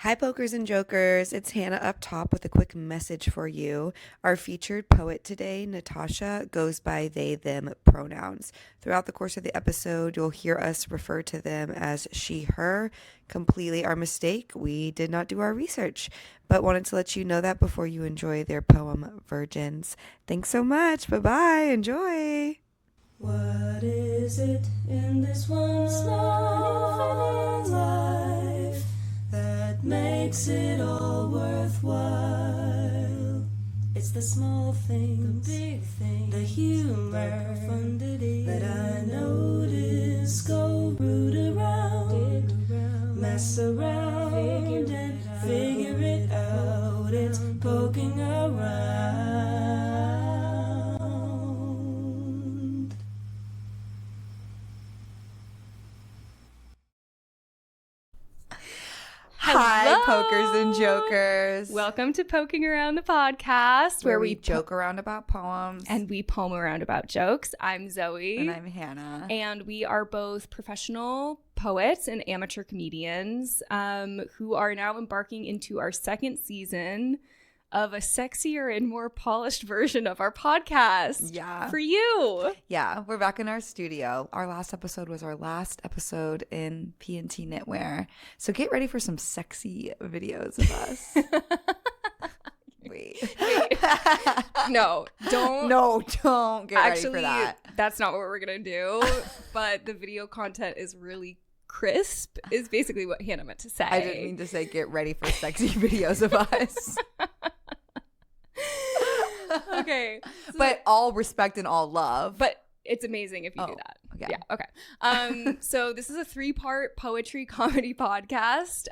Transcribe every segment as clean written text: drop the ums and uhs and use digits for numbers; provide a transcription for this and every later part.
Hi, pokers and jokers. It's Hannah up top with a quick message for you. Our featured poet today, Natasha, goes by they, them pronouns. Throughout the course of the episode, you'll hear us refer to them as she, her. Completely our mistake. We did not do our research, but wanted to let you know that before you enjoy their poem, Virgins. Thanks so much. Bye-bye. Enjoy. What is it in this one small life that makes it all worthwhile? It's the small things, the big things, the humor, the profundity that I notice. Go root around, mess around, figure it out. It's poking around. Hi, pokers and jokers. Welcome to Poking Around the podcast, where we joke around about poems. And we poem around about jokes. I'm Zoe. And I'm Hannah. And we are both professional poets and amateur comedians who are now embarking into our second season of a sexier and more polished version of our podcast. Yeah. For you. Yeah, we're back in our studio. Our last episode was our last episode in P&T Knitwear. So get ready for some sexy videos of us. Wait. No, don't. No, don't get ready for that. That's not what we're going to do. But the video content is really crisp, is basically what Hannah meant to say. I didn't mean to say get ready for sexy videos of us. Okay. So, but all respect and all love. But it's amazing if you do that. Okay. Yeah. Okay. So this is a 3-part poetry comedy podcast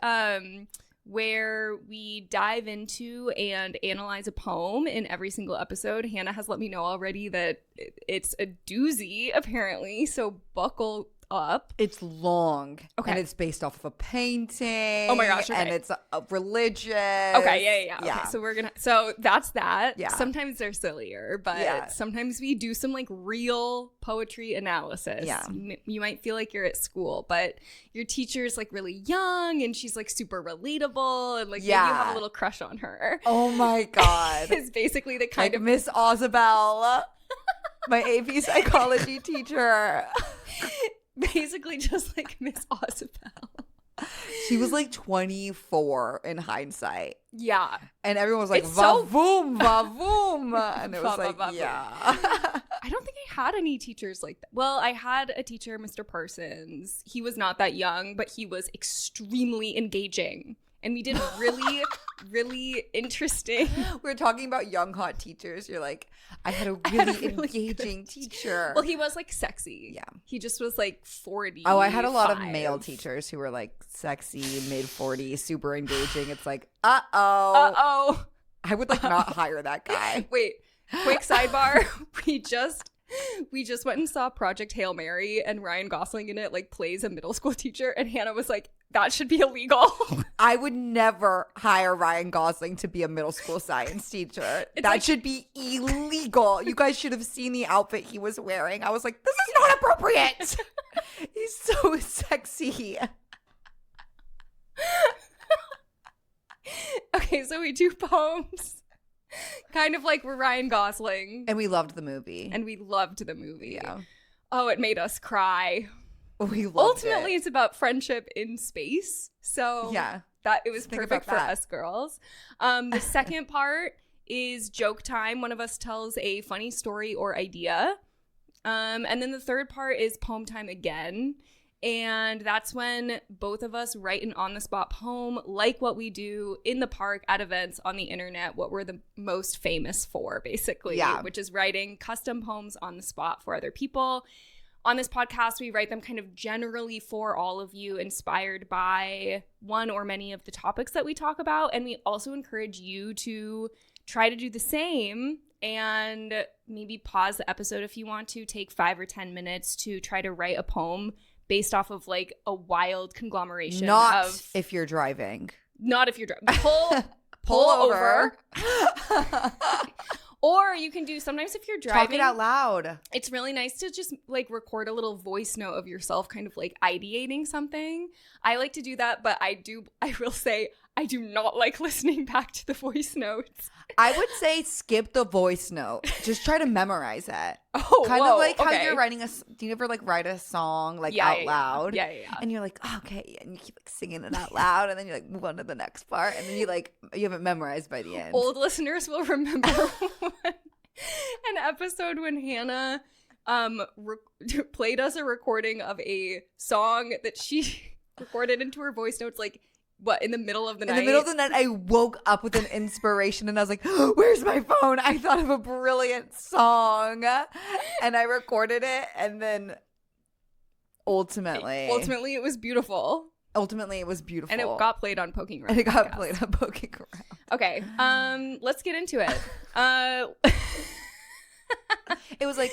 where we dive into and analyze a poem in every single episode. Hannah has let me know already that it's a doozy, apparently. So buckle up. It's long. Okay. And it's based off of a painting. Oh my gosh. Okay. And it's religious. Okay. Yeah. Okay. So that's that. Yeah. Sometimes they're sillier, but sometimes we do some like real poetry analysis. Yeah. You might feel like you're at school, but your teacher's like really young and she's like super relatable and like maybe you have a little crush on her. Oh my God. It's basically the kind like of Miss Ozabel, my AP psychology teacher. Basically just like Miss Ozabel. She was like 24 in hindsight. Yeah. And everyone was like, It's va-voom, va-voom. And it was like, yeah. I don't think I had any teachers like that. Well, I had a teacher, Mr. Parsons. He was not that young, but he was extremely engaging. And we did really, really interesting. We were talking about young, hot teachers. You're like, I had a really engaging teacher. Well, he was like sexy. Yeah. He just was like 40. Oh, I had a lot of male teachers who were like sexy, mid-40s, super engaging. It's like, uh-oh. I would like not hire that guy. Wait, quick sidebar. We just went and saw Project Hail Mary, and Ryan Gosling in it like plays a middle school teacher, and Hannah was like, that should be illegal. I would never hire Ryan Gosling to be a middle school science teacher. That should be illegal. You guys should have seen the outfit he was wearing. I was like, this is not appropriate. He's so sexy. Okay, so we do poems. Kind of like we're Ryan Gosling. And we loved the movie. Yeah. Oh, it made us cry. We loved Ultimately, it. It's about friendship in space. So yeah, that it was perfect for us girls. The second part is joke time. One of us tells a funny story or idea. And then the third part is poem time again. And that's when both of us write an on-the-spot poem, like what we do in the park, at events, on the internet, what we're the most famous for, basically, which is writing custom poems on the spot for other people. On this podcast, we write them kind of generally for all of you, inspired by one or many of the topics that we talk about. And we also encourage you to try to do the same and maybe pause the episode if you want to, take 5 or 10 minutes to try to write a poem based off of like a wild conglomeration. Not if you're driving. Not if you're driving. Pull over. Or you can do, sometimes if you're driving. Talk it out loud. It's really nice to just like record a little voice note of yourself kind of like ideating something. I like to do that, but I will say I do not like listening back to the voice notes. I would say skip the voice note. Just try to memorize it. Oh, Kind of like how okay. you're writing do you ever like write a song like Yeah, out yeah, loud? Yeah. And you're like, oh, okay, and you keep like singing it out loud, and then you like move on to the next part, and then you have it memorized by the end. Old listeners will remember an episode when Hannah played us a recording of a song that she recorded into her voice notes, like, what, in the middle of the night? In the middle of the night, I woke up with an inspiration, and I was like, oh, where's my phone? I thought of a brilliant song, and I recorded it, and then ultimately it was beautiful. Ultimately, it was beautiful. And it got played on Poking Around. And it got played on Poking Around. Okay, let's get into it. It was like,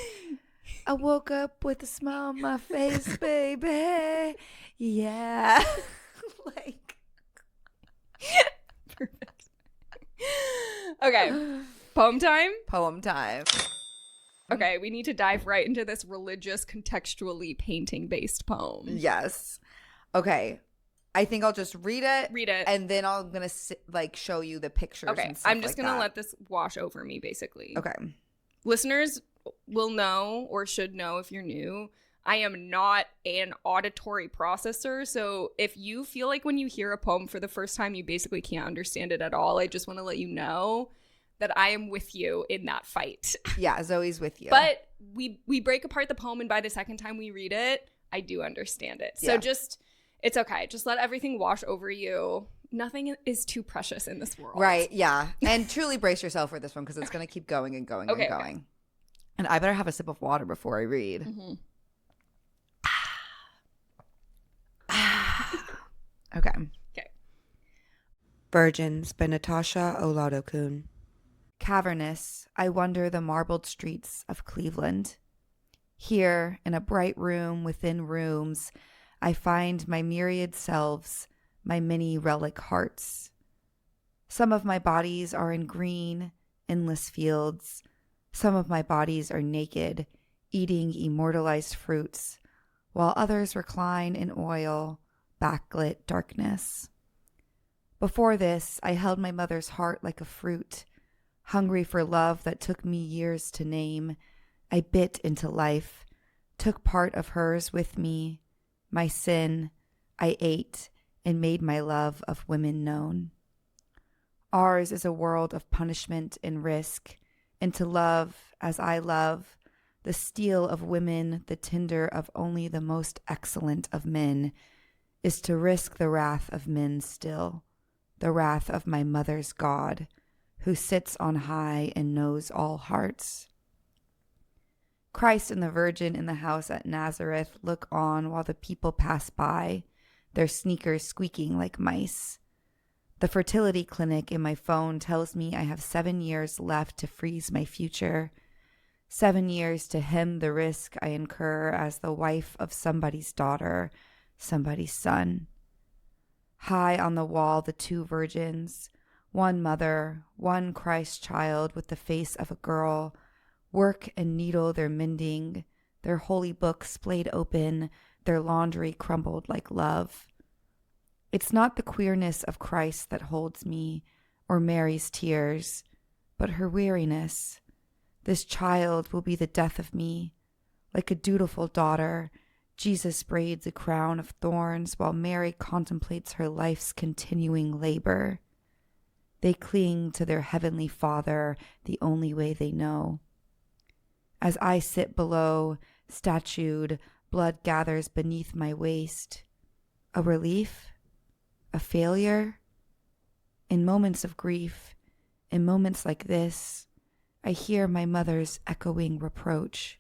I woke up with a smile on my face, baby. Yeah. Like. Perfect. Okay, poem time? Poem time. Okay, we need to dive right into this religious, contextually painting-based poem. Yes. Okay. I think I'll just read it. Read it. And then I'm going to show you the pictures Okay, and stuff I'm just like going to that. let this wash over me, basically. Okay. Listeners will know, or should know if you're new, I am not an auditory processor. So if you feel like when you hear a poem for the first time, you basically can't understand it at all, I just want to let you know that I am with you in that fight. Yeah, Zoe's with you. But we break apart the poem, and by the second time we read it, I do understand it. So it's okay. Just let everything wash over you. Nothing is too precious in this world. Right, yeah. And truly brace yourself for this one, because it's going to keep going and going and going. Okay. And I better have a sip of water before I read. Mm-hmm. Okay. Virgins by Natasha Oladokun. Cavernous, I wander the marbled streets of Cleveland. Here, in a bright room within rooms, I find my myriad selves, my many relic hearts. Some of my bodies are in green, endless fields. Some of my bodies are naked, eating immortalized fruits, while others recline in oil, backlit darkness. Before this, I held my mother's heart like a fruit. Hungry for love that took me years to name, I bit into life, took part of hers with me. My sin, I ate and made my love of women known. Ours is a world of punishment and risk, and to love as I love, the steel of women, the tinder of only the most excellent of men, is to risk the wrath of men still, the wrath of my mother's God, who sits on high and knows all hearts. Christ and the Virgin in the house at Nazareth look on while the people pass by, their sneakers squeaking like mice. The fertility clinic in my phone tells me I have 7 years left to freeze my future, 7 years to hem the risk I incur as the wife of somebody's daughter, somebody's son. High on the wall, the two virgins, one mother, one Christ child with the face of a girl, work and needle their mending, their holy book splayed open, their laundry crumbled like love. It's not the queerness of Christ that holds me, or Mary's tears, but her weariness. This child will be the death of me. Like a dutiful daughter, Jesus braids a crown of thorns while Mary contemplates her life's continuing labor. They cling to their heavenly Father the only way they know. As I sit below, statued, blood gathers beneath my waist. A relief? A failure? In moments of grief, in moments like this, I hear my mother's echoing reproach.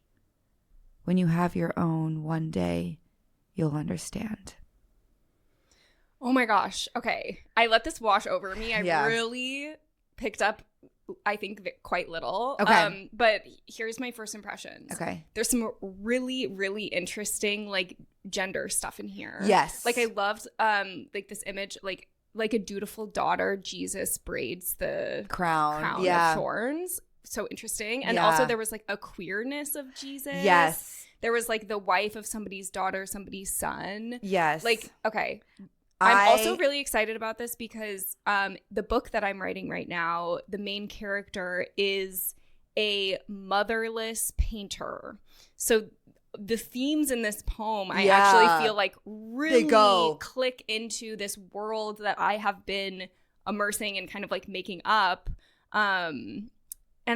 When you have your own one day, you'll understand. Oh my gosh. Okay. I let this wash over me. I really picked up, I think, quite little. Okay. But here's my first impressions. Okay. There's some really, really interesting, like, gender stuff in here. Yes. Like, I loved, like, this image, like a dutiful daughter, Jesus braids the Crown of thorns. So interesting. And also there was, like, a queerness of Jesus. Yes. There was, like, the wife of somebody's daughter, somebody's son. Yes. Like, okay. I'm also really excited about this because the book that I'm writing right now, the main character is a motherless painter. So the themes in this poem, I actually feel like really click into this world that I have been immersing and kind of like making up. And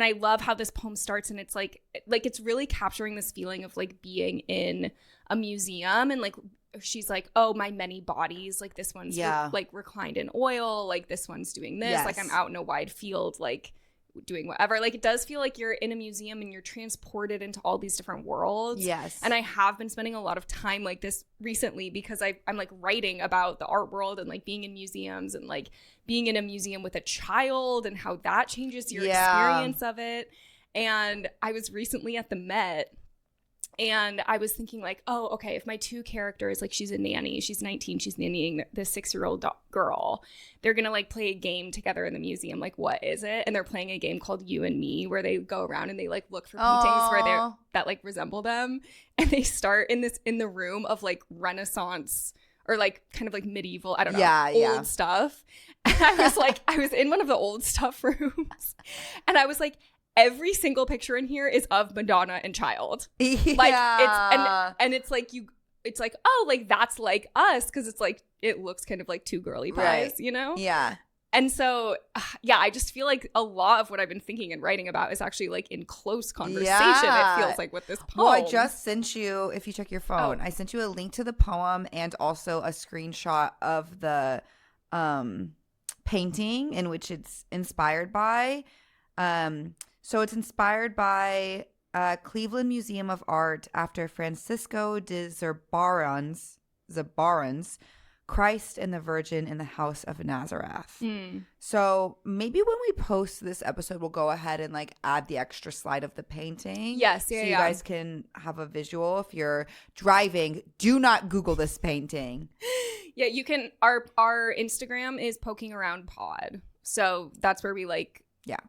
I love how this poem starts, and it's like it's really capturing this feeling of like being in a museum, and like she's like, oh, my many bodies, like this one's like reclined in oil, like this one's doing this, like I'm out in a wide field, like doing whatever. Like it does feel like you're in a museum and you're transported into all these different worlds. Yes. And I have been spending a lot of time like this recently because I'm like writing about the art world and like being in museums and like being in a museum with a child and how that changes your experience of it. And I was recently at the Met, and I was thinking like, oh, okay, if my two characters, like she's a nanny, she's 19, she's nannying this 6-year-old girl, they're going to like play a game together in the museum. Like, what is it? And they're playing a game called You and Me, where they go around and they like look for paintings that like resemble them. And they start in the room of like Renaissance or like kind of like medieval, I don't know, old stuff. And I was in one of the old stuff rooms, and I was like, every single picture in here is of Madonna and child. Like it's like it's like, oh, like that's like us, because it's like it looks kind of like two girly pies, you know? Yeah. And so I just feel like a lot of what I've been thinking and writing about is actually like in close conversation. It feels like with this poem. Well, I just sent you, if you check your phone, I sent you a link to the poem and also a screenshot of the painting in which it's inspired by. So it's inspired by Cleveland Museum of Art after Francisco de Zurbarán's Christ and the Virgin in the House of Nazareth. So maybe when we post this episode, we'll go ahead and like add the extra slide of the painting. Yes, so you guys can have a visual. If you're driving, do not Google this painting. Yeah, you can. Our Instagram is pokingaroundpod. So that's where we like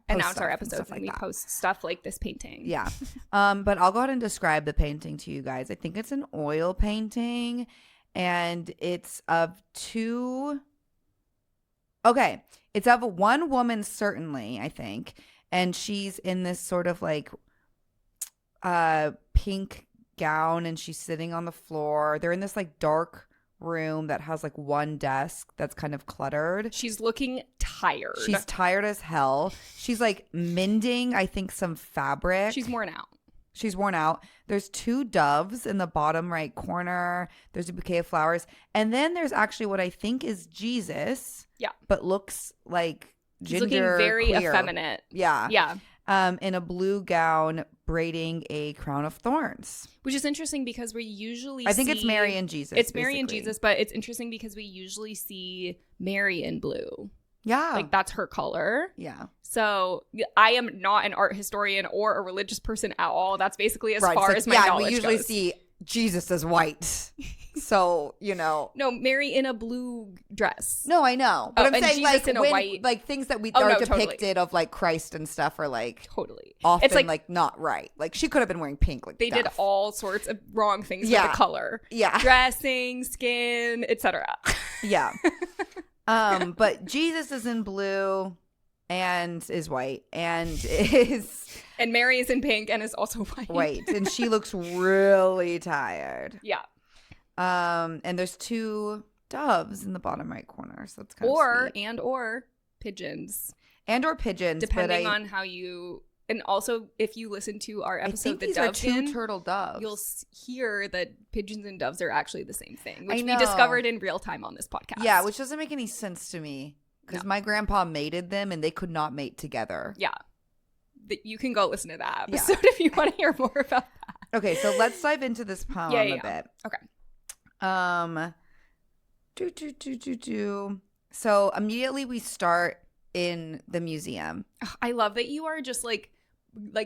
announce our episodes, and we post stuff like this painting. Yeah. But I'll go ahead and describe the painting to you guys. I think it's an oil painting, and it's of it's of one woman, certainly, I think, and she's in this sort of like pink gown, and she's sitting on the floor. They're in this like dark room that has like one desk that's kind of cluttered. She's looking tired. She's tired as hell. She's like mending, I think, some fabric. She's worn out. There's 2 doves in the bottom right corner. There's a bouquet of flowers. And then there's actually what I think is Jesus. Yeah. But looks like gender looking very queer. Effeminate. Yeah. Yeah. In a blue gown, braiding a crown of thorns. Which is interesting because we usually I think it's Mary and Jesus. It's Mary and Jesus, but it's interesting because we usually see Mary in blue. Yeah. Like that's her color. Yeah. So I am not an art historian or a religious person at all. That's basically as far as my knowledge we usually goes. See Jesus as white. So, you know. No, Mary in a blue dress. No, I know. But I'm saying Jesus like in a white. Like things that are depicted totally. Of like Christ and stuff are like totally often it's like not right. Like she could have been wearing pink. Like they did all sorts of wrong things with the color. Yeah. Dressing, skin, etc. Yeah. But Jesus is in blue and is white and and Mary is in pink and is also white. And she looks really tired. Yeah. And there's 2 doves in the bottom right corner, so that's kind of sweet. or pigeons depending on how you. And also, if you listen to our episode, these are 2 turtle doves. You'll hear that pigeons and doves are actually the same thing, which we discovered in real time on this podcast. Yeah, which doesn't make any sense to me because my grandpa mated them and they could not mate together. Yeah. You can go listen to that episode if you want to hear more about that. Okay, so let's dive into this poem a bit. Okay. So immediately we start in the museum. I love that you are just like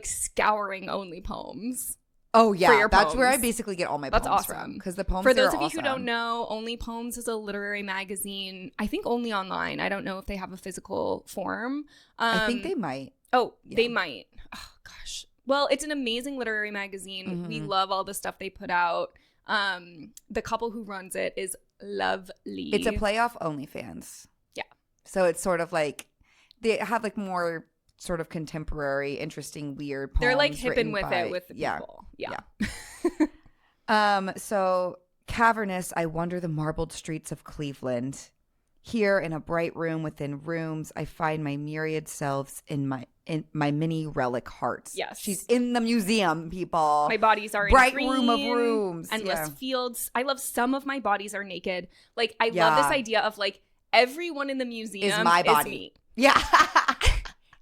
scouring only poems. Oh yeah, that's where I basically get all my poems awesome. From. Because the poems for those of awesome. you who don't know, Only Poems is a literary magazine. I think only online. I don't know if they have a physical form. I think they might. Oh, yeah. They might. Oh gosh. Well, it's an amazing literary magazine. Mm-hmm. We love all the stuff they put out. The couple who runs it is lovely. It's a playoff OnlyFans. Yeah. So it's sort of like they have like more sort of contemporary, interesting, weird poems. They're like hipping with by, it with the people. Yeah. So cavernous, I wander the marbled streets of Cleveland. Here in a bright room within rooms, I find my myriad selves in my many relic hearts. Yes. She's in the museum, people. My bodies are bright in green, room of rooms. endless fields. I love some of my bodies are naked. Like I love this idea of like everyone in the museum is my body. me. Yeah.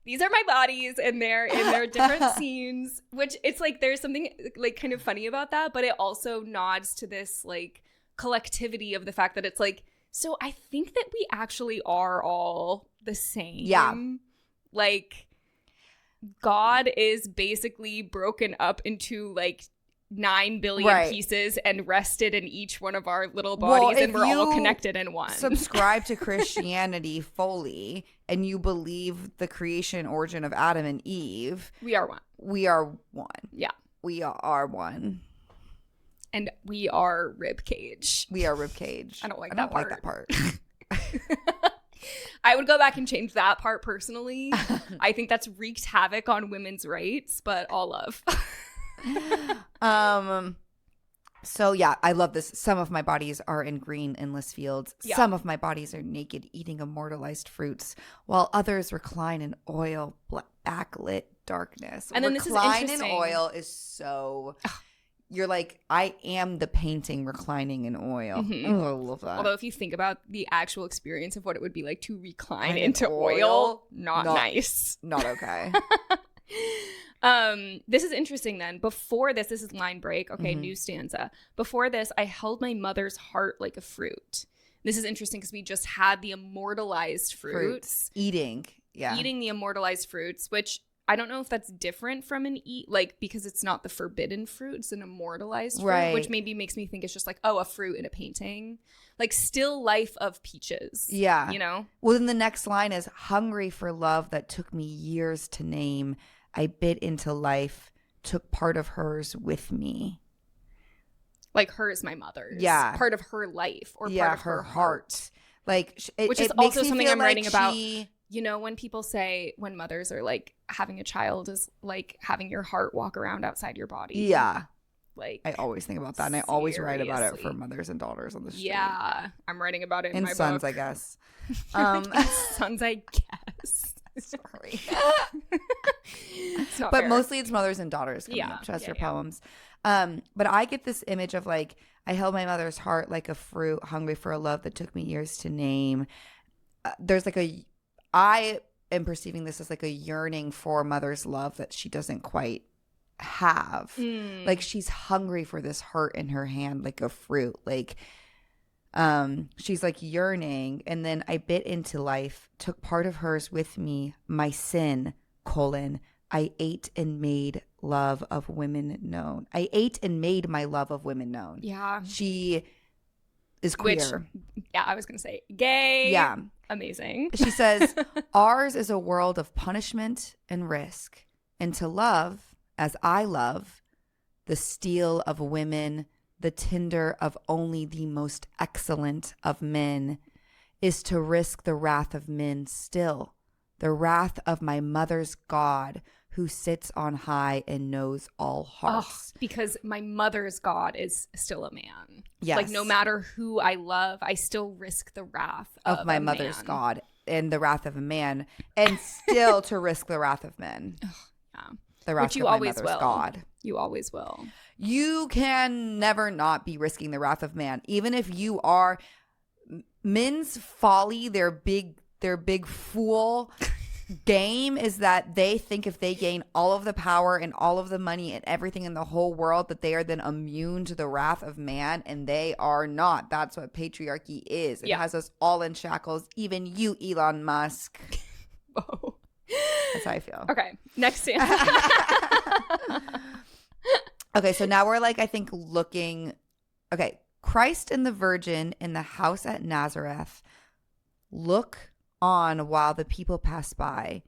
These are my bodies and they're in their different scenes, which it's like there's something like kind of funny about that, but it also nods to this like collectivity of the fact that it's like, so I think that we actually are all the same. Yeah. Like God is basically broken up into like 9 billion pieces and rested in each one of our little bodies, and we're all connected in one. Subscribe to Christianity fully and you believe the creation origin of Adam and Eve. We are one. We are one. Yeah. We are one. And we are rib cage. We are rib cage. I don't like that part. I would go back and change that part personally. I think that's wreaked havoc on women's rights, but all love. So yeah, I love this. Some of my bodies are in green, endless fields. Yeah. Some of my bodies are naked, eating immortalized fruits, while others recline in oil, backlit darkness. And then this is recline in interesting. oil is so. You're like, I am the painting reclining in oil. Mm-hmm. Oh, I love that. Although if you think about the actual experience of what it would be like to recline into oil, not nice. Not okay. This is interesting then. Before this is line break. Okay, new stanza. Before this, I held my mother's heart like a fruit. This is interesting because we just had the immortalized fruits. Eating the immortalized fruits, which I don't know if that's different from an because it's not the forbidden fruit, it's an immortalized fruit, which maybe makes me think it's just like, oh, a fruit in a painting. Like still life of peaches. Yeah. You know? Well, then the next line is hungry for love that took me years to name. I bit into life, took part of hers with me. Like hers, my mother's. Yeah. Part of her life or part of her heart. Like, which is also something I'm writing about. You know, when people say when mothers are like having a child is like having your heart walk around outside your body. Yeah. Like I always think about that, and I always write about it for mothers and daughters on the street. Yeah. I'm writing about it in my sons, book. I guess. Sons, I guess. Sorry. It's not but fair. mostly it's mothers and daughters coming up to us for poems. But I get this image of like, I held my mother's heart like a fruit, hungry for a love that took me years to name. There's like I am perceiving this as like a yearning for mother's love that she doesn't quite have. Like she's hungry for this hurt in her hand like a fruit. Like she's like yearning. And then I bit into life, took part of hers with me, my sin, I ate and made love of women known. I ate and made my love of women known. Yeah. She is queer. I was going to say gay. Yeah. Amazing. She says, ours is a world of punishment and risk. And to love, as I love, the steel of women, the tinder of only the most excellent of men, is to risk the wrath of men still, the wrath of my mother's God, who sits on high and knows all hearts. Because my mother's God is still a man. Yes. Like no matter who I love, I still risk the wrath of my mother's God and the wrath of a man, and still to risk the wrath of men. Yeah. The wrath Which you of always my mother's will. God. You always will. You can never not be risking the wrath of man, even if you are men's folly. Their big fool game is that they think if they gain all of the power and all of the money and everything in the whole world, that they are then immune to the wrath of man, and they are not. That's what patriarchy is. It has us all in shackles, even you, Elon Musk. Whoa. That's how I feel. Okay, next scene. Okay, so now we're like, I think looking, okay, Christ and the Virgin in the house at Nazareth look on while the people pass by.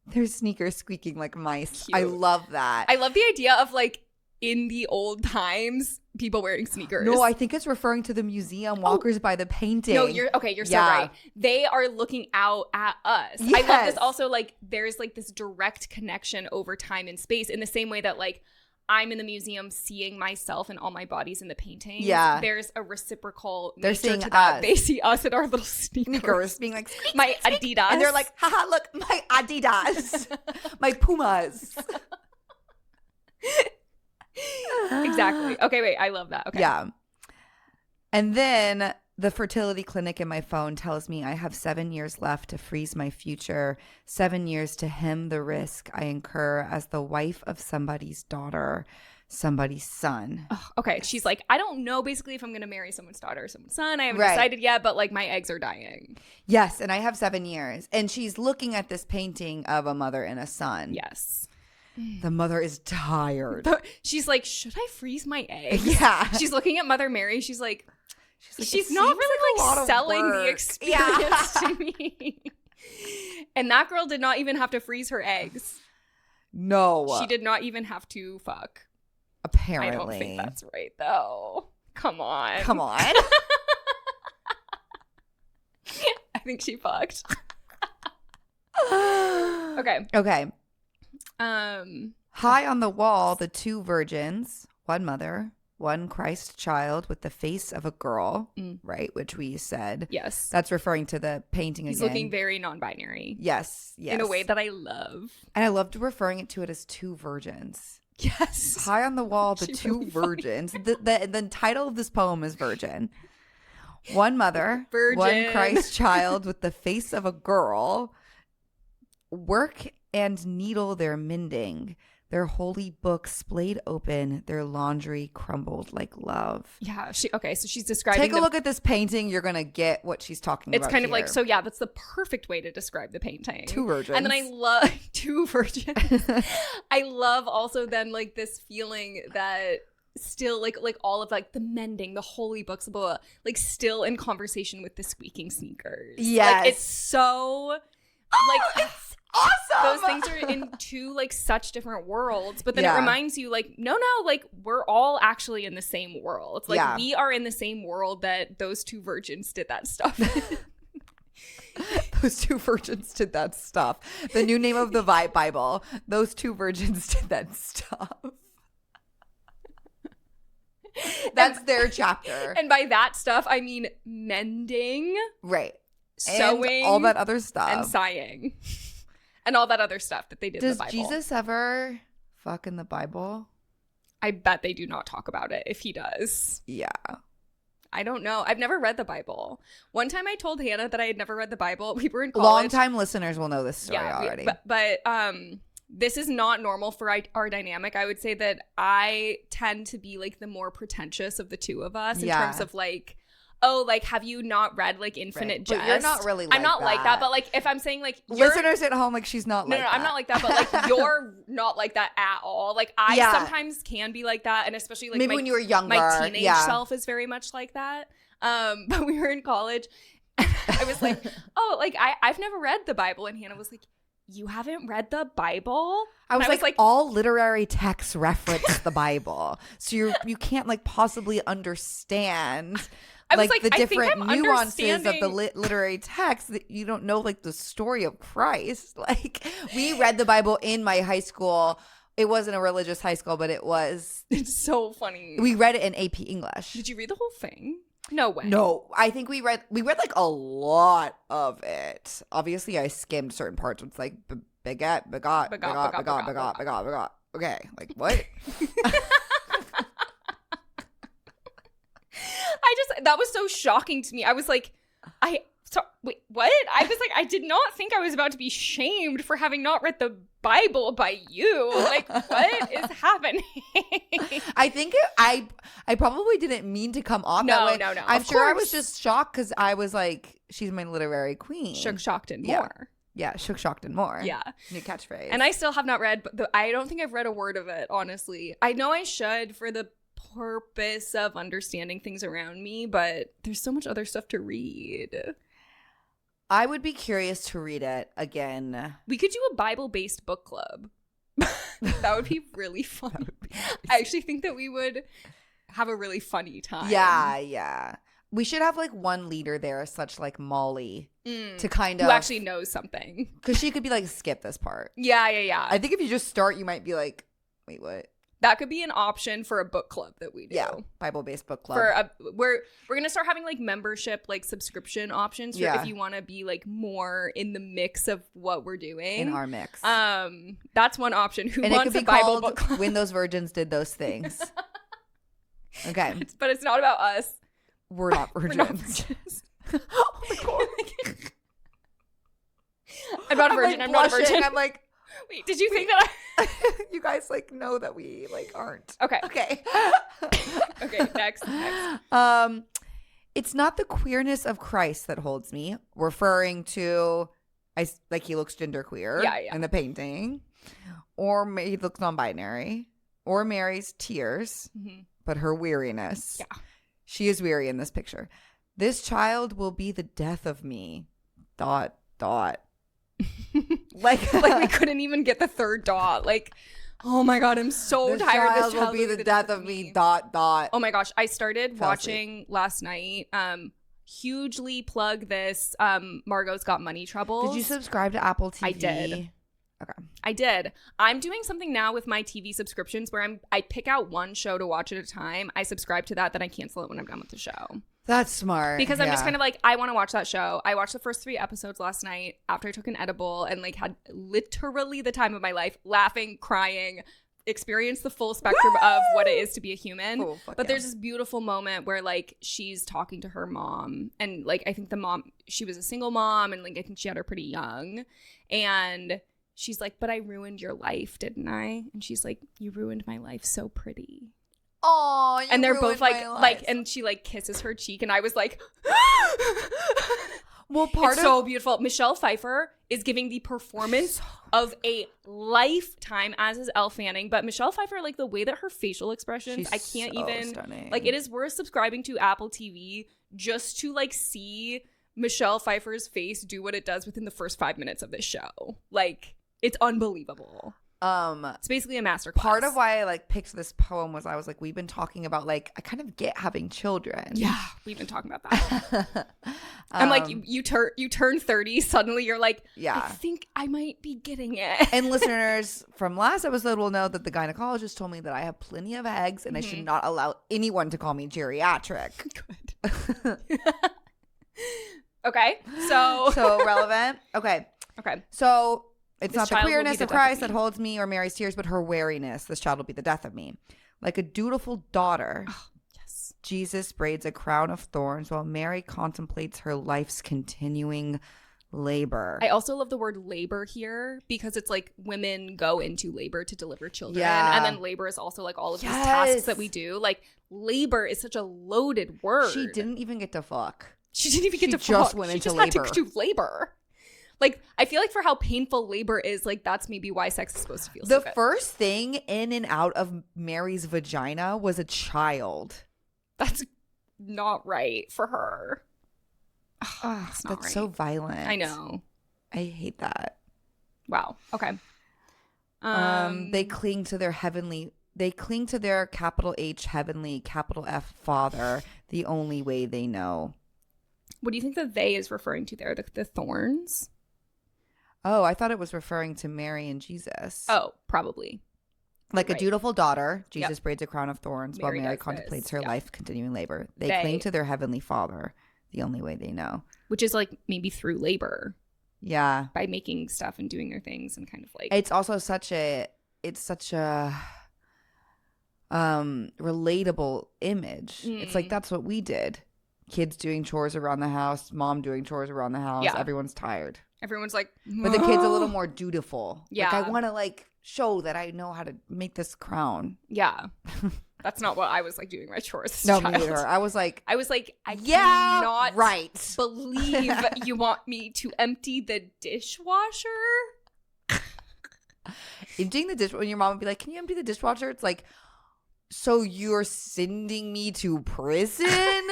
Their sneakers squeaking like mice. Cute. I love that. I love the idea of like in the old times, people wearing sneakers. No, I think it's referring to the museum walkers by the painting. No, you're so right. They are looking out at us. Yes. I love this also, like, there's like this direct connection over time and space in the same way that like I'm in the museum seeing myself and all my bodies in the paintings. Yeah. There's a reciprocal They're nature seeing to that. us. They see us in our little sneakers. being like, squeak, My squeak, squeak. Adidas. And they're like, haha, look, my Adidas. My Pumas. Exactly. Okay, wait. I love that. Okay. Yeah. And then the fertility clinic in my phone tells me I have 7 years left to freeze my future, 7 years to hem the risk I incur as the wife of somebody's daughter, somebody's son. Oh, okay. She's like, I don't know basically if I'm going to marry someone's daughter or someone's son. I haven't Right. decided yet, but like my eggs are dying. Yes, and I have 7 years. And she's looking at this painting of a mother and a son. Yes. The mother is tired. She's like, should I freeze my eggs? Yeah. She's looking at Mother Mary. She's like, It she's seems not really a lot like of selling the work. experience to me. And that girl did not even have to freeze her eggs. No. She did not even have to fuck. Apparently. I don't think that's right, though. Come on. Come on. I think she fucked. Okay. Okay. Um. High on the wall, the two virgins, one mother, one Christ child with the face of a girl, right? Which we said. Yes. That's referring to the painting He's again. looking very non-binary. Yes. In a way that I love. And I loved referring to it as two virgins. Yes. High on the wall, the She's two really virgins. The title of this poem is Virgin. One mother, Virgin. one Christ child with the face of a girl. Work and needle their mending. Their holy books splayed open, their laundry crumbled like love. Yeah. Okay. So she's describing. Take a look at this painting. You're going to get what she's talking about. It's kind of like, here. so yeah, that's the perfect way to describe the painting. Two virgins. And then I love two virgins. I love also then like this feeling that still like all of like the mending, the holy books, blah, blah, blah, like still in conversation with the squeaking sneakers. Yes. Like it's so like it's awesome. those things are in two like such different worlds, but then Yeah. it reminds you like no, like we're all actually in the same world. Like Yeah. we are in the same world that those two virgins did that stuff. Those two virgins did that stuff. The new name of the Bible. Those two virgins did that stuff. That's their chapter. And by that stuff, I mean mending, Right. sewing, And all that other stuff. and sighing. And all that other stuff that they did in Does the Bible. Jesus ever fuck in the Bible? I bet they do not talk about it if he does. Yeah. I don't know. I've never read the Bible. One time I told Hannah that I had never read the Bible. We were in college. Long-time listeners will know this story already. But this is not normal for our dynamic. I would say that I tend to be like the more pretentious of the two of us in terms of like, oh, like have you not read like Infinite Right. Jest? But you're not really like I'm not like that. that. But like if I'm saying like you're, Listeners at home, like she's not no, like no, that. I'm not like that. But like you're not like that at all. Like I Yeah. sometimes can be like that, and especially like Maybe when you were younger. my teenage Yeah. self is very much like that. But we were in college. And I was like, oh, like I've never read the Bible, and Hannah was like, you haven't read the Bible? I was, And like, all literary texts reference the Bible, so you can't like possibly understand I was like the like, I think different I'm nuances of the understanding- literary text that you don't know like the story of Christ. Like we read the Bible in my high school. It wasn't a religious high school, but it was. It's so funny. We read it in AP English. Did you read the whole thing? No way. No, I think we read like a lot of it. Obviously, I skimmed certain parts. It's like begot. Okay, like what? That was so shocking to me. I was like, wait, what? I was like, I did not think I was about to be shamed for having not read the Bible by you. Like, what is happening? I think I probably didn't mean to come off that way. No. I'm Of sure I course. was just shocked because I was like, she's my literary queen. Shook, shocked, and Yeah. more. Yeah, shook, shocked, and more. Yeah. New catchphrase. And I still have not read, but I don't think I've read a word of it, honestly. I know I should for the purpose of understanding things around me, but there's so much other stuff to read. I would be curious to read it again. We could do a Bible-based book club. That would be really fun. I actually think that we would have a really funny time. Yeah. We should have like one leader there, such like Molly, to kind of who actually knows something. Because she could be like, skip this part. Yeah. I think if you just start, you might be like, wait, what? That could be an option for a book club that we do. Yeah, Bible-based book club. We're gonna start having like membership, like subscription options for if you want to be like more in the mix of what we're doing. In our mix. That's one option. Who and wants it could a be Bible called book club? When Those Virgins Did Those Things. Okay. But it's not about us. We're not virgins. We're not virgins. Oh my God. I'm not a virgin. Like I'm not a virgin. I'm like, wait, did you think that you guys like know that we like aren't. Okay. Okay, next. It's not the queerness of Christ that holds me, referring to he looks genderqueer in the painting, or he looks non-binary, or Mary's tears, but her weariness. Yeah. She is weary in this picture. This child will be the death of me. ... like we couldn't even get the third dot. Like, oh my God, I'm so tired. This child will be the death of me. ... Oh my gosh, I started watching last night. Hugely plug this. Margot's Got Money Troubles. Did you subscribe to Apple TV? I did. Okay. I did. I'm doing something now with my TV subscriptions where I pick out one show to watch at a time. I subscribe to that, then I cancel it when I'm done with the show. That's smart. Because I'm just kind of like, I want to watch that show. I watched the first 3 episodes last night after I took an edible and like had literally the time of my life, laughing, crying, experienced the full spectrum of what it is to be a human. But there's this beautiful moment where like she's talking to her mom, and like I think the mom, she was a single mom, and like I think she had her pretty young, and she's like, but I ruined your life, didn't I? And she's like, you ruined my life so pretty. Oh, and they're both like, and she like kisses her cheek, and I was like, well, it's so beautiful. Michelle Pfeiffer is giving the performance of a lifetime, as is Elle Fanning. But Michelle Pfeiffer, like the way that her facial expressions, I can't even stunning. Like, it is worth subscribing to Apple TV just to like see Michelle Pfeiffer's face do what it does within the first 5 minutes of this show. Like, it's unbelievable. It's basically a masterclass. Part of why I like picked this poem was I was like, we've been talking about like, I kind of get having children. Yeah, we've been talking about that. I'm like, you turn 30, suddenly you're like, I think I might be getting it. And listeners from last episode will know that the gynecologist told me that I have plenty of eggs and I should not allow anyone to call me geriatric. Good. Okay, so relevant. Okay. So it's not the queerness of Christ that holds me or Mary's tears, but her weariness. This child will be the death of me. Like a dutiful daughter, Jesus braids a crown of thorns while Mary contemplates her life's continuing labor. I also love the word labor here because it's like women go into labor to deliver children. Yeah. And then labor is also like all of these tasks that we do. Like, labor is such a loaded word. She didn't even get to fuck. She didn't even get to fuck. Just went into labor. She just had to do labor. Like, I feel like for how painful labor is, like, that's maybe why sex is supposed to feel so good. The first thing in and out of Mary's vagina was a child. That's not right for her. That's right. So violent. I know. I hate that. Wow. Okay. They cling to their capital H heavenly, capital F Father, the only way they know. What do you think the they is referring to there? The thorns? Oh, I thought it was referring to Mary and Jesus. Oh, probably. Like a dutiful daughter, Jesus braids a crown of thorns while Mary contemplates her life continuing labor. They cling to their heavenly Father, the only way they know. Which is like maybe through labor. Yeah. By making stuff and doing their things and kind of like. It's also such a relatable image. It's like that's what we did. Kids doing chores around the house, mom doing chores around the house. Yeah. Everyone's tired. Everyone's like, but the kid's a little more dutiful. Yeah. Like, I want to like show that I know how to make this crown. Yeah. That's not what I was like doing my chores as no, a child. Me neither. I was like, I cannot right. believe you want me to empty the dishwasher. Emptying the dish, when your mom would be like, can you empty the dishwasher? It's like, so you're sending me to prison?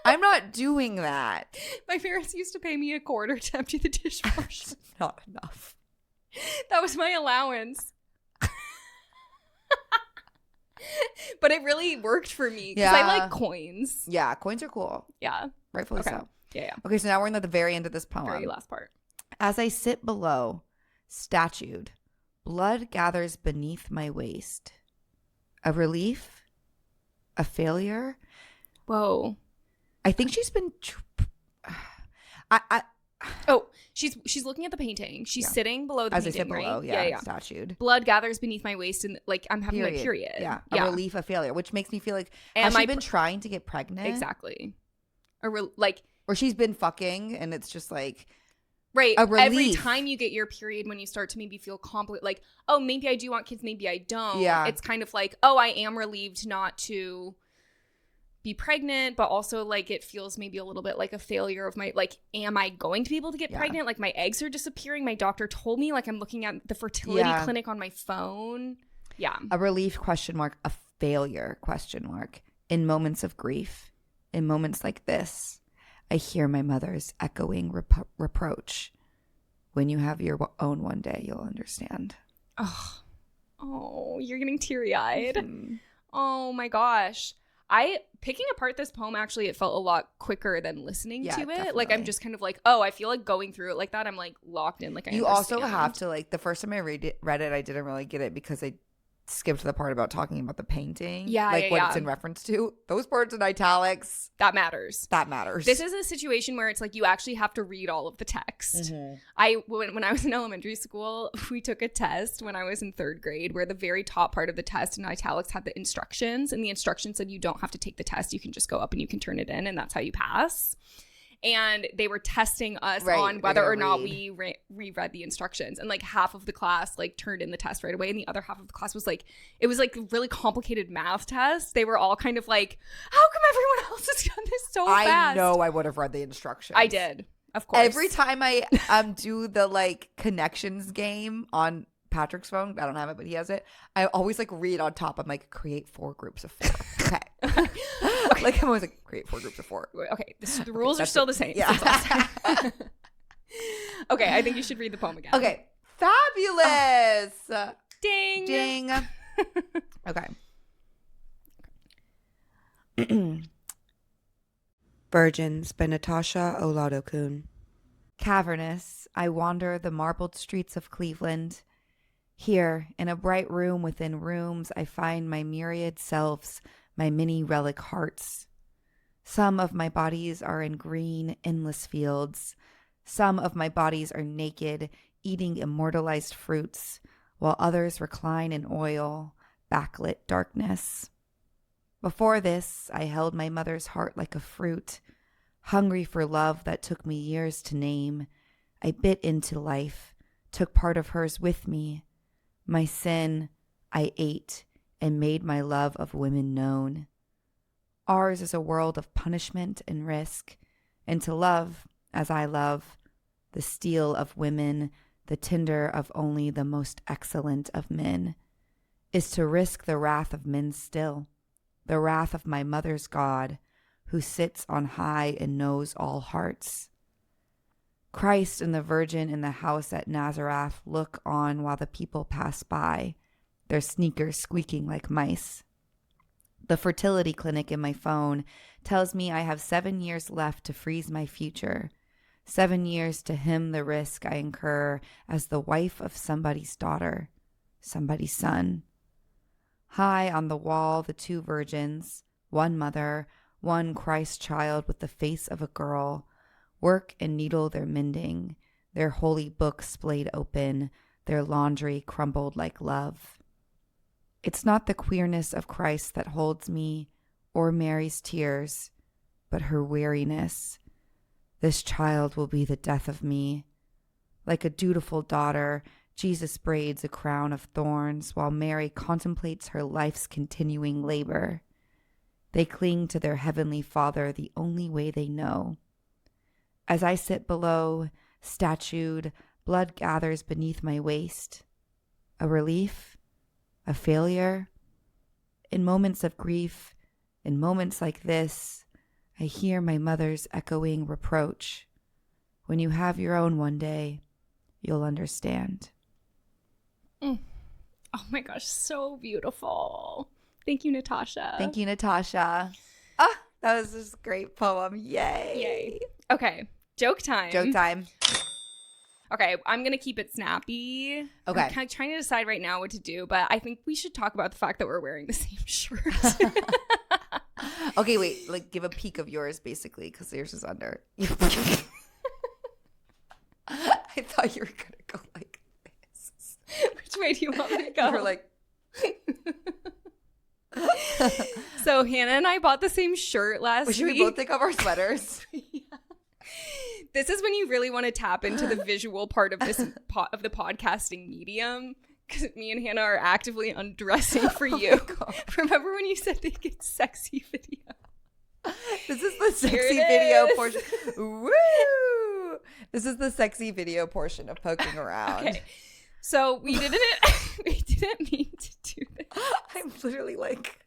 I'm not doing that. My parents used to pay me $0.25 to empty the dishwasher. Not enough. That was my allowance. But it really worked for me because I like coins. Yeah, coins are cool. Yeah. Rightfully Okay. so. Yeah. Okay, so now we're in the very end of this poem. Very last part. As I sit below, statued, blood gathers beneath my waist. A relief? A failure? Whoa. I think she's been... Oh, she's looking at the painting. She's sitting below the As painting, I sit below, right? Yeah. statued. Blood gathers beneath my waist and like I'm having my period. Yeah. A relief, a failure, which makes me feel like has she been trying to get pregnant? Exactly. Or she's been fucking and it's just like right. A relief. Every time you get your period, when you start to maybe feel like, oh, maybe I do want kids, maybe I don't. Yeah. It's kind of like, oh, I am relieved not to be pregnant, but also like it feels maybe a little bit like a failure of my like, am I going to be able to get pregnant? Like my eggs are disappearing. My doctor told me, like I'm looking at the fertility clinic on my phone. Yeah. A relief ? A failure ? In moments of grief, in moments like this, I hear my mother's echoing reproach. When you have your own one day, you'll understand. Oh, you're getting teary-eyed. Mm-hmm. Oh my gosh. Picking apart this poem, actually, it felt a lot quicker than listening to it. Definitely. Like, I'm just kind of like, oh, I feel like going through it like that, I'm like locked in. Like, You also have to like, the first time I read it, I didn't really get it because I skipped the part about talking about the painting. Yeah, like what it's in reference to. Those words in italics. That matters. This is a situation where it's like you actually have to read all of the text. When I was in elementary school, we took a test when I was in 3rd grade where the very top part of the test in italics had the instructions, and the instructions said you don't have to take the test. You can just go up and you can turn it in, and that's how you pass. And they were testing us on whether or not we reread the instructions. And like half of the class like turned in the test right away. And the other half of the class was like, it was like a really complicated math test. They were all kind of like, how come everyone else has done this so fast? I know I would have read the instructions. I did, of course. Every time I do the like connections game on Patrick's phone, I don't have it, but he has it. I always like read on top. I'm like, create 4 groups of 4. Okay. Like I'm always like, create 4 groups of 4. Okay, the rules are still the same. Yeah. Okay, I think you should read the poem again. Okay. Fabulous. Ding. Okay. Virgins by Natasha Oladokun. Cavernous, I wander the marbled streets of Cleveland. Here, in a bright room within rooms, I find my myriad selves, my many relic hearts. Some of my bodies are in green, endless fields. Some of my bodies are naked, eating immortalized fruits, while others recline in oil, backlit darkness. Before this, I held my mother's heart like a fruit, hungry for love that took me years to name. I bit into life, took part of hers with me. My sin, I ate, and made my love of women known. Ours is a world of punishment and risk, and to love, as I love, the steel of women, the tinder of only the most excellent of men, is to risk the wrath of men still, the wrath of my mother's God, who sits on high and knows all hearts. Christ and the Virgin in the house at Nazareth look on while the people pass by, their sneakers squeaking like mice. The fertility clinic in my phone tells me I have 7 years left to freeze my future, 7 years to hem the risk I incur as the wife of somebody's daughter, somebody's son. High on the wall, the 2 virgins, one mother, one Christ child with the face of a girl, work and needle their mending, their holy books splayed open, their laundry crumbled like love. It's not the queerness of Christ that holds me, or Mary's tears, but her weariness. This child will be the death of me. Like a dutiful daughter, Jesus braids a crown of thorns while Mary contemplates her life's continuing labor. They cling to their heavenly Father the only way they know. As I sit below, statued, blood gathers beneath my waist. A relief? A failure? In moments of grief, in moments like this, I hear my mother's echoing reproach. When you have your own one day, you'll understand. Oh my gosh, so beautiful. Thank you, Natasha. Thank you, Natasha. Ah, that was just a great poem. Yay. Yay. Okay, joke time. Joke time. Okay, I'm going to keep it snappy. Okay. I'm kind of trying to decide right now what to do, but I think we should talk about the fact that we're wearing the same shirt. Okay, wait. Like, give a peek of yours, basically, because yours is under. I thought you were going to go like this. Which way do you want me to go? You were like... So Hannah and I bought the same shirt last week. Should we both take off our sweaters? Yeah. This is when you really want to tap into the visual part of this of the podcasting medium, because me and Hannah are actively undressing for you. Remember when you said they get sexy video? This is the sexy video portion. Woo! This is the sexy video portion of Poking Around. Okay. So we didn't mean to do this. I'm literally like...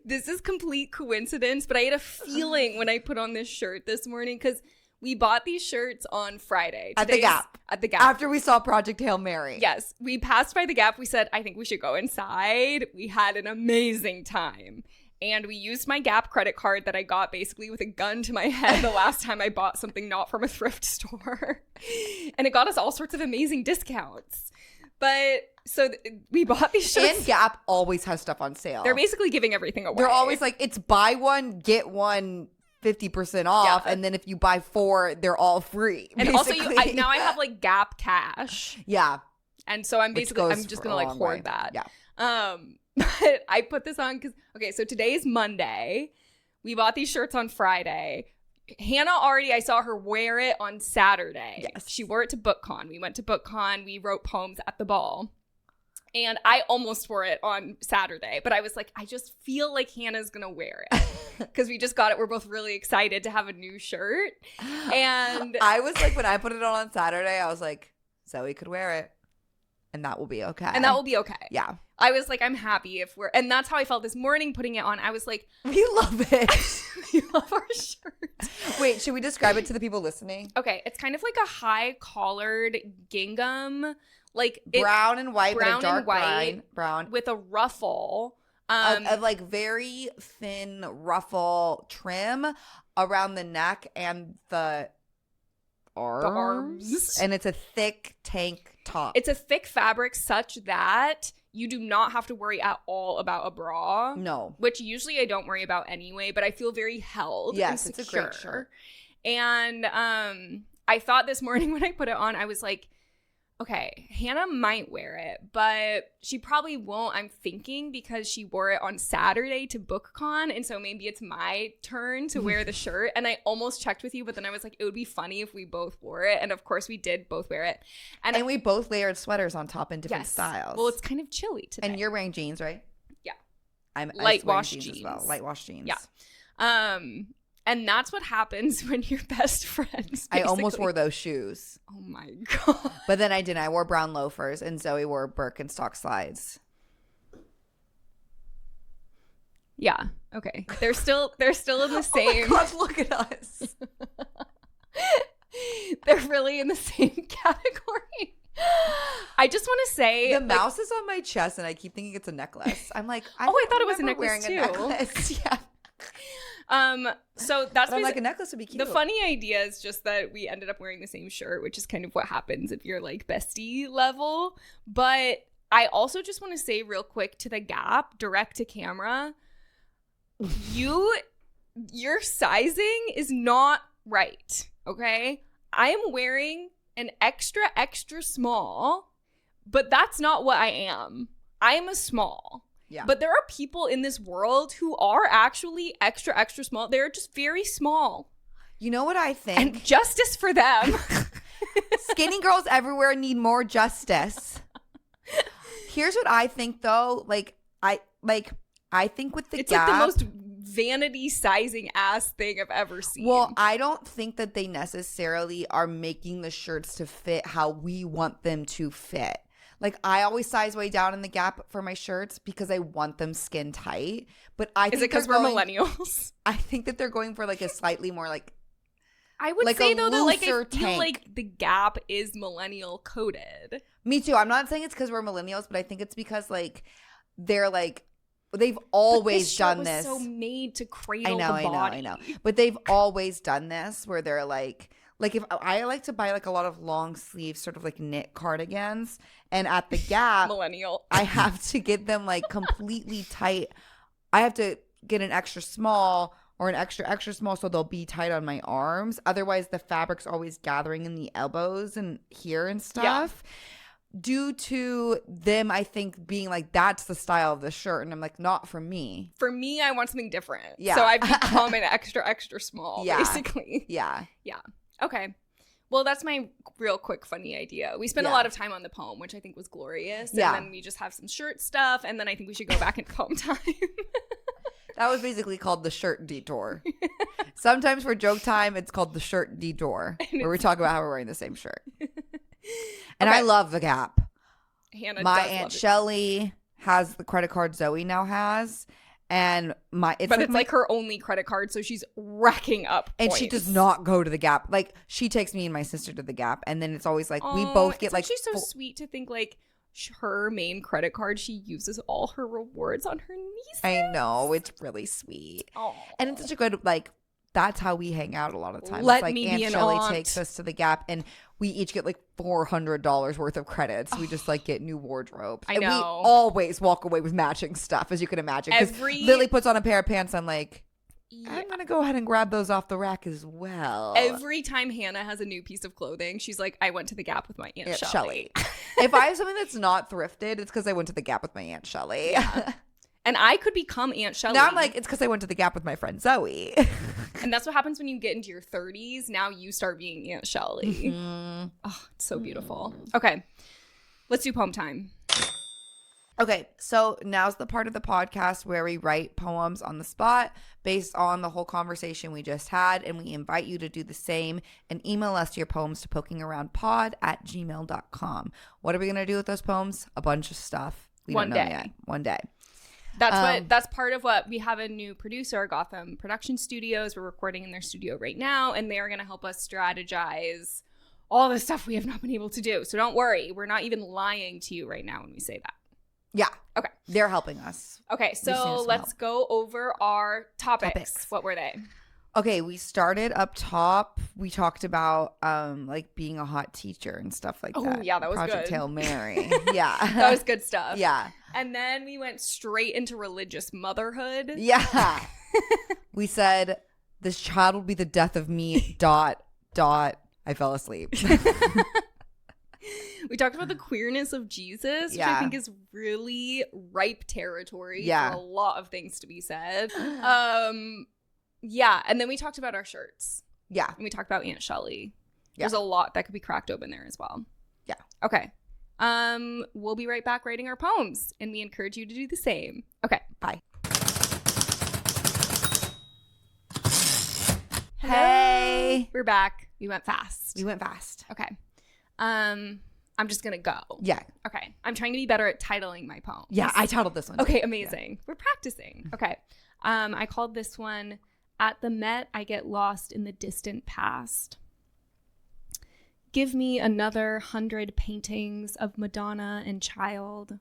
This is complete coincidence, but I had a feeling when I put on this shirt this morning, because we bought these shirts on Friday. At the Gap. At the Gap. After we saw Project Hail Mary. Yes. We passed by the Gap. We said, I think we should go inside. We had an amazing time. And we used my Gap credit card that I got basically with a gun to my head the last time I bought something not from a thrift store. And it got us all sorts of amazing discounts. But so we bought these shirts. And Gap always has stuff on sale. They're basically giving everything away. They're always like, it's buy one, get one 50% off. Yeah. And then if you buy 4, they're all free. And basically. also, now I have like Gap cash. Yeah. And so I'm just going to like hoard that. Yeah. But I put this on because, okay, so today's Monday. We bought these shirts on Friday. Hannah I saw her wear it on Saturday. Yes. She wore it to BookCon. We went to BookCon. We wrote poems at the ball. And I almost wore it on Saturday. But I was like, I just feel like Hannah's going to wear it. Because we just got it. We're both really excited to have a new shirt. And I was like, when I put it on Saturday, I was like, Zoe could wear it. And that will be okay. And that will be okay. Yeah. I was like, I'm happy if we're, and that's how I felt this morning putting it on. I was like, We love it. we love our shirt. Wait, should we describe it to the people listening? Okay, it's kind of like a high collared gingham, like Brown and white, brown but a dark and white brown. with a ruffle. A like very thin ruffle trim around the neck and the arms. And it's a thick tank top. It's a thick fabric such that you do not have to worry at all about a bra. No. Which usually I don't worry about anyway, but I feel very held. Yes, and it's a great shirt. And I thought this morning when I put it on, I was like, okay, Hannah might wear it, but she probably won't, I'm thinking, because she wore it on Saturday to BookCon, and so maybe it's my turn to wear the shirt. And I almost checked with you, but then I was like, it would be funny if we both wore it. And of course we did both wear it. And we both layered sweaters on top in different yes. styles. Well, it's kind of chilly today. And you're wearing jeans, right? Yeah. I'm light wearing wash jeans as jeans. well. Light wash jeans. Yeah. And that's what happens when you're best friends. I almost basically. wore those shoes. Oh my God. But then I didn't. I wore brown loafers and Zoe wore Birkenstock slides. Yeah. Okay. They're still in the same. Oh my God, look at us. They're really in the same category. I just want to say the mouse is on my chest and I keep thinking it's a necklace. I'm like, I thought it was a necklace wearing too. A necklace. Yeah. So that's I'm like, a necklace would be cute. The funny idea is just that we ended up wearing the same shirt, which is kind of what happens if you're like bestie level. But I also just want to say real quick to the Gap, direct to camera, your sizing is not right. Okay. I am wearing an extra small, but that's not what I am. I am a small. Yeah. But there are people in this world who are actually extra small. They're just very small. You know what I think? And justice for them. Skinny girls everywhere need more justice. Here's what I think though. I think with the it's Gap, like the most vanity sizing ass thing I've ever seen. Well, I don't think that they necessarily are making the shirts to fit how we want them to fit. Like, I always size way down in the Gap for my shirts because I want them skin tight. But I think is it because we're millennials? I think that they're going for like a slightly more like I would like say a though that like I looser feel tank. like the Gap is millennial coded. Me too. I'm not saying it's because we're millennials, but I think it's because like they're like, they've always done was this. So made to cradle the body. I know. But they've always done this where they're like if I like to buy like a lot of long sleeve sort of like knit cardigans, and at the Gap, millennial, I have to get them like completely tight. I have to get an extra small or an extra small so they'll be tight on my arms. Otherwise, the fabric's always gathering in the elbows and here and stuff. Yeah. Due to them, I think, being like, that's the style of the shirt. And I'm like, not for me. For me, I want something different. Yeah. So I've become an extra small, basically. Yeah. Yeah. Okay. Well, that's my real quick funny idea. We spent a lot of time on the poem, which I think was glorious. And then we just have some shirt stuff. And then I think we should go back into poem time. That was basically called the shirt detour. Sometimes for joke time, it's called the shirt detour, where we talk about how we're wearing the same shirt. And I love the Gap. Hannah my does Aunt love it. Shelley has the credit card Zoe now has. And it's like her only credit card, so she's racking up and points. she does not go to the Gap. Like, she takes me and my sister to the Gap, and then it's always like we both get like. She's so sweet to think like her main credit card, she uses all her rewards on her nieces. I know, it's really sweet. Aww. And it's such a good like. That's how we hang out a lot of the time. Let it's like me Aunt be an Shelley aunt. takes us to the Gap, and we each get like $400 worth of credits. We just like get new wardrobes. I and we know. always walk away with matching stuff, as you can imagine. Because Lily puts on a pair of pants. I'm like, I'm gonna go ahead and grab those off the rack as well. Every time Hannah has a new piece of clothing, she's like, I went to the Gap with my Aunt Shelley. If I have something that's not thrifted, it's because I went to the Gap with my Aunt Shelley. Yeah. And I could become Aunt Shelley. Now I'm like, it's because I went to the Gap with my friend Zoe. And that's what happens when you get into your 30s. Now you start being Aunt Shelley. Mm-hmm. Oh, it's so beautiful. Okay, let's do poem time. Okay, so now's the part of the podcast where we write poems on the spot based on the whole conversation we just had, and we invite you to do the same and email us your poems to pokingaroundpod@gmail.com. What are we going to do with those poems? A bunch of stuff. We don't know yet. One day. That's part of what we have. A new producer, Gotham Production Studios. We're recording in their studio right now, and they are going to help us strategize all the stuff we have not been able to do. So don't worry, we're not even lying to you right now when we say that. Yeah. Okay. They're helping us. Okay, so let's go over our topics. What were they? Okay, we started up top. We talked about like being a hot teacher and stuff like that. Oh, yeah, that was Project good. Hail Mary. Yeah. That was good stuff. Yeah. And then we went straight into religious motherhood. Yeah. We said, this child will be the death of me, ... I fell asleep. We talked about the queerness of Jesus, which I think is really ripe territory for a lot of things to be said. Yeah, and then we talked about our shirts. Yeah. And we talked about Aunt Shelley. Yeah. There's a lot that could be cracked open there as well. Yeah. Okay. We'll be right back writing our poems, and we encourage you to do the same. Okay. Bye. Hello. Hey. We're back. We went fast. We went fast. Okay. I'm just gonna go. Yeah. Okay. I'm trying to be better at titling my poems. Yeah, I titled this one. Okay, amazing. Yeah. We're practicing. Okay. I called this one At the Met, I Get Lost in the Distant Past. Give me another 100 paintings of Madonna and Child.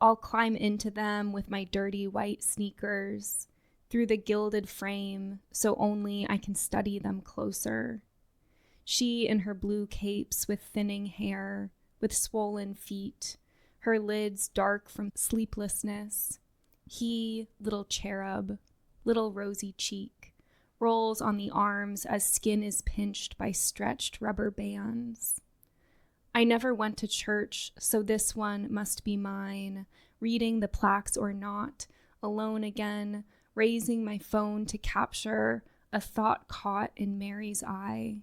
I'll climb into them with my dirty white sneakers through the gilded frame so only I can study them closer. She in her blue capes with thinning hair, with swollen feet, her lids dark from sleeplessness. He, little cherub, little rosy cheek, rolls on the arms as skin is pinched by stretched rubber bands. I never went to church, so this one must be mine, reading the plaques or not, alone again, raising my phone to capture a thought caught in Mary's eye.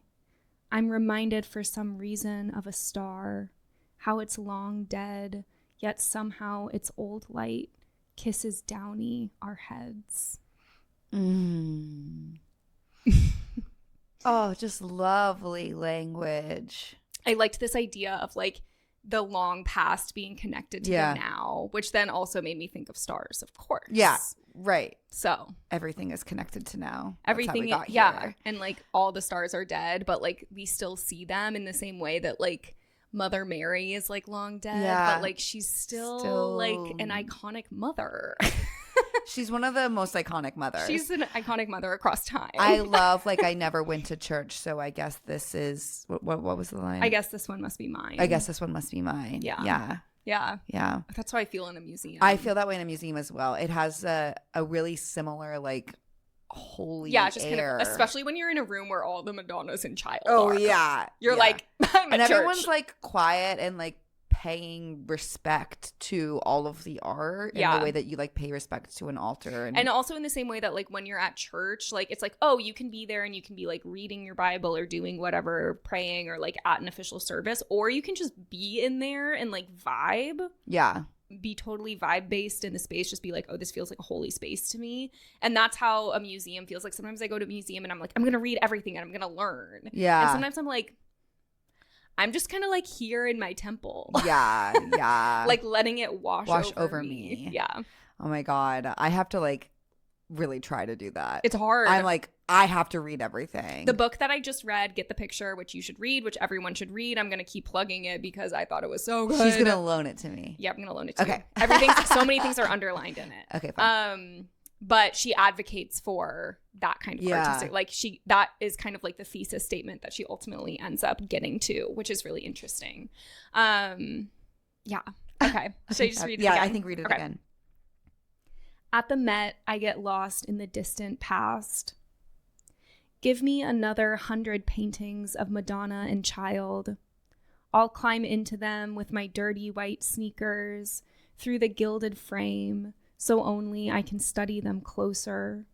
I'm reminded for some reason of a star, how it's long dead, yet somehow its old light kisses downy our heads. Oh, just lovely language. I liked this idea of like the long past being connected to the now, which then also made me think of stars, of course. Yeah, right. So everything is connected to now. Everything, That's how we got here. And like all the stars are dead, but like we still see them in the same way that like Mother Mary is like long dead, Yeah. but like she's still like an iconic mother. She's one of the most iconic mothers. She's an iconic mother across time. I love, like, I never went to church, so I guess this is, what was the line? I guess this one must be mine. I guess this one must be mine. Yeah. Yeah. That's how I feel in a museum. I feel that way in a museum as well. It has a really similar, like, holy just air. kind of, especially when you're in a room where all the Madonnas and child Oh, are. yeah. You're Yeah. like, I'm And at everyone's, church. like, quiet and, like, paying respect to all of the art in the way that you, like, pay respect to an altar. And also in the same way that, like, when you're at church, like, it's like, oh, you can be there and you can be, like, reading your Bible or doing whatever, praying or, like, at an official service. Or you can just be in there and, like, vibe. Yeah. Be totally vibe-based in the space. Just be like, oh, this feels like a holy space to me. And that's how a museum feels. Like, sometimes I go to a museum and I'm like, I'm going to read everything and I'm going to learn. Yeah. And sometimes I'm like, I'm just kind of like here in my temple. Yeah. Yeah. Like letting it wash over me. Yeah. Oh my God. I have to, like, really try to do that. It's hard. I'm like, I have to read everything. The book that I just read, Get the Picture, which you should read, which everyone should read. I'm going to keep plugging it because I thought it was so good. She's going to loan it to me. Yeah, I'm going to loan it to Okay. you. So many things are underlined in it. Okay, fine. But she advocates for that kind of Yeah. artistic, like that is kind of like the thesis statement that she ultimately ends up getting to, which is really interesting. Yeah. Okay. Should I just read it Yeah, again? I think read it Okay. again. At the Met, I get lost in the distant past. Give me another 100 paintings of Madonna and Child. I'll climb into them with my dirty white sneakers through the gilded frame, so only I can study them closer.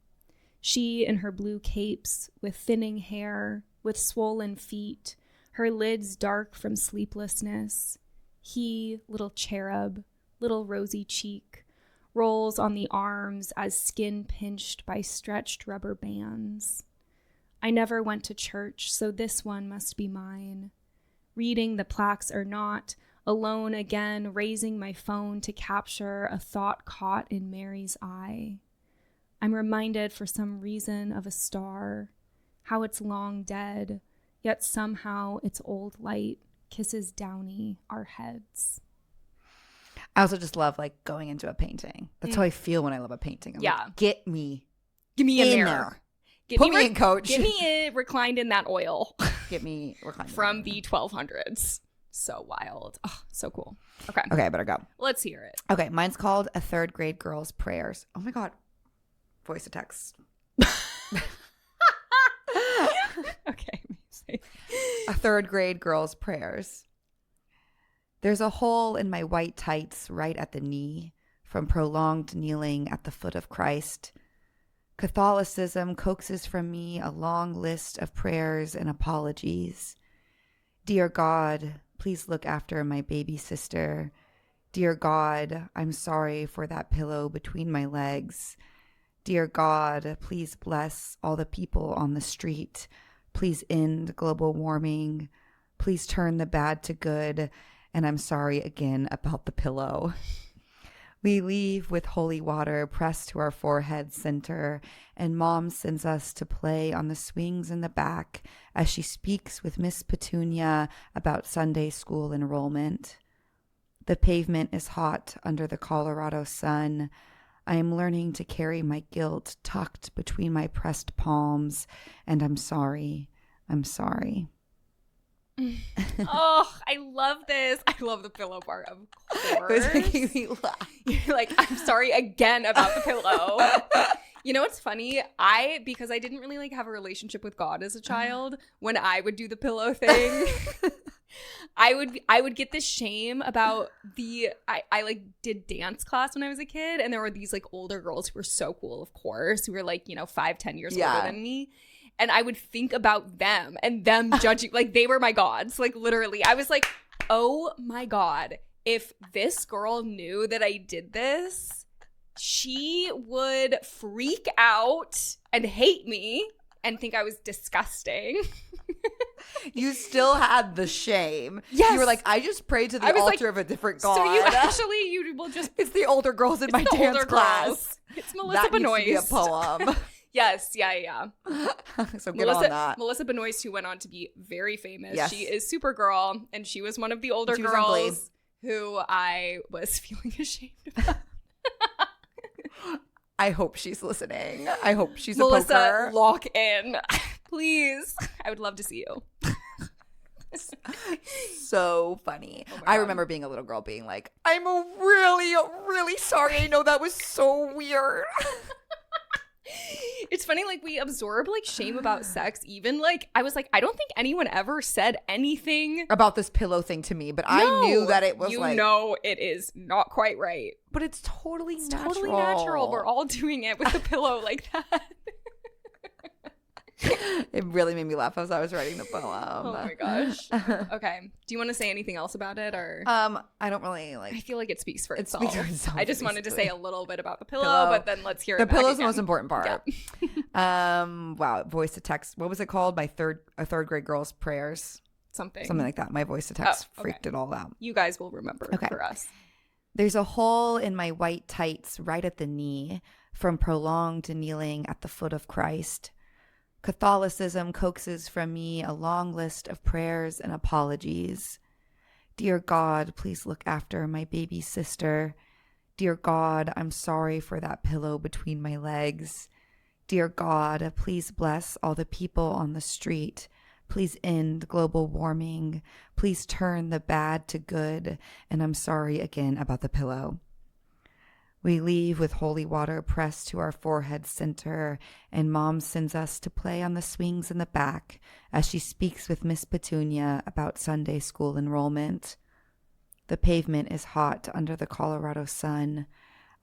She in her blue capes, with thinning hair, with swollen feet, her lids dark from sleeplessness. He, little cherub, little rosy cheek, rolls on the arms as skin pinched by stretched rubber bands. I never went to church, so this one must be mine. Reading the plaques or not, alone again, raising my phone to capture a thought caught in Mary's eye. I'm reminded for some reason of a star, how it's long dead, yet somehow its old light kisses downy our heads. I also just love, like, going into a painting. That's how I feel when I love a painting. I'm like, give me a mirror. there. Get Put me me in, coach. Get me reclined in that oil. Get me reclined. From the 1200s. So wild. Oh, so cool. Okay. Okay, I better go. Let's hear it. Okay, mine's called A Third Grade Girl's Prayers. Oh my God. Voice to text. Okay. A Third Grade Girl's Prayers. There's a hole in my white tights right at the knee from prolonged kneeling at the foot of Christ. Catholicism coaxes from me a long list of prayers and apologies. Dear God, please look after my baby sister. Dear God, I'm sorry for that pillow between my legs. Dear God, please bless all the people on the street. Please end global warming. Please turn the bad to good. And I'm sorry again about the pillow. We leave with holy water pressed to our forehead center, and Mom sends us to play on the swings in the back as she speaks with Miss Petunia about Sunday school enrollment. The pavement is hot under the Colorado sun. I am learning to carry my guilt tucked between my pressed palms, and I'm sorry. I'm sorry. Oh, I love this. I love the pillow part, of course. It was making me laugh. You're like, I'm sorry again about the pillow. You know what's funny? Because I didn't really like have a relationship with God as a child, when I would do the pillow thing, I would get this shame about I like did dance class when I was a kid, and there were these like older girls who were so cool, of course, who were like, 5-10 years older than me. And I would think about them and them judging, like they were my gods. Like literally, I was like, oh my God, if this girl knew that I did this, she would freak out and hate me and think I was disgusting. You still had the shame. Yes. You were like, I just prayed to the altar of a different God. So you will just, It's the older girls in my the dance older class. girls. It's Melissa That needs to be Benoist. a poem. Yes, yeah. So good on that. Melissa Benoist, who went on to be very famous. Yes. She is Supergirl, and she was one of the older girls who I was feeling ashamed about. I hope she's listening. I hope she's Melissa, a poker. lock in. Please. I would love to see you. So funny. Oh my I God. remember being a little girl being like, I'm really, really sorry. I know that was so weird. It's funny, like, we absorb, like, shame about sex. Even, like, I was like, I don't think anyone ever said anything About this pillow thing to me, but I knew that it was you like, know it is not quite right. but it's totally It's natural. totally natural. We're all doing it with a pillow like that. It really made me laugh as I was writing the poem. Oh my gosh. Okay. Do you want to say anything else about it, or? I don't really I feel like it speaks for It itself. speaks for itself, I just wanted to say basically. a little bit about the pillow, but then let's hear the it back pillow's the again. most important part. Wow, voice to text. What was it called? A third grade girl's prayers, Something like that. My voice to text Oh, okay. freaked it all out. You guys will remember Okay. for us. There's a hole in my white tights right at the knee from prolonged kneeling at the foot of Christ. Catholicism coaxes from me a long list of prayers and apologies. Dear God, please look after my baby sister. Dear God, I'm sorry for that pillow between my legs. Dear God, please bless all the people on the street. Please end global warming. Please turn the bad to good. And I'm sorry again about the pillow. We leave with holy water pressed to our forehead center, and Mom sends us to play on the swings in the back as she speaks with Miss Petunia about Sunday school enrollment. The pavement is hot under the Colorado sun.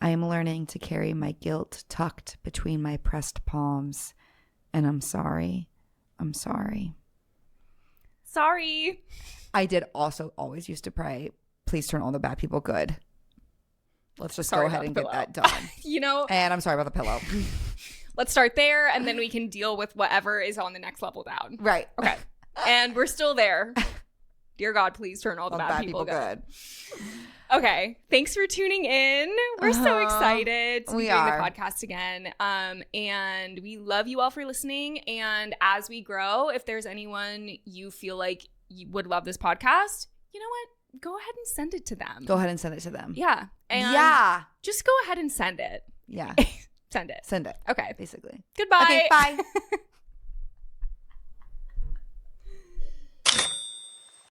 I am learning to carry my guilt tucked between my pressed palms, and I'm sorry. I'm sorry. Sorry. I did also always used to pray, please turn all the bad people good. Let's just Sorry go ahead about and the get that pillow. done. You know, And I'm sorry about the pillow. let's start there, and then we can deal with whatever is on the next level down. Right. Okay. And we're still there. Dear God, please turn all the bad people good. Okay. Thanks for tuning in. We're so excited to be doing the podcast again. And we love you all for listening. And as we grow, if there's anyone you feel like you would love this podcast, you know what? Go ahead and send it to them. Go ahead and send it to them. Yeah. And Yeah. just go ahead and send it. Yeah. Send it. Send it. Okay. Basically. Goodbye. Okay, bye.